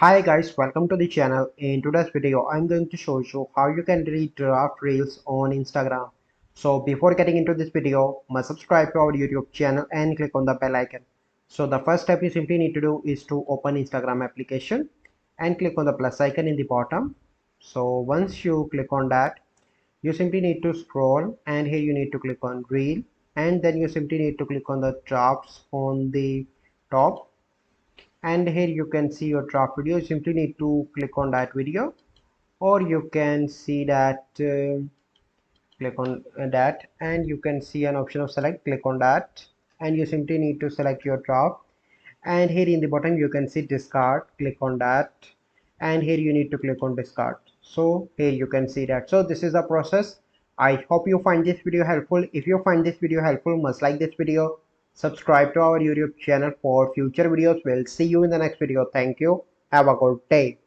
Hi guys, welcome to the channel. In today's video, I'm going to show you how you can delete draft reels on Instagram. So before getting into this video, must subscribe to our YouTube channel and click on the bell icon. So the first step you simply need to do is to open Instagram application and click on the plus icon in the bottom. So once you click on that, you simply need to scroll and here you need to click on reel and then you simply need to click on the drafts on the top, and here you can see your draft video. You simply need to click on that video, or you can see that click on that and you can see an option of select. Click on that and you simply need to select your draft, and here in the bottom you can see discard. Click on that and here you need to click on discard. So here you can see that. So this is the process. I hope you find this video helpful. If you find this video helpful, must like this video, subscribe to our YouTube channel for future videos. We'll see you in the next video. Thank you. Have a good day.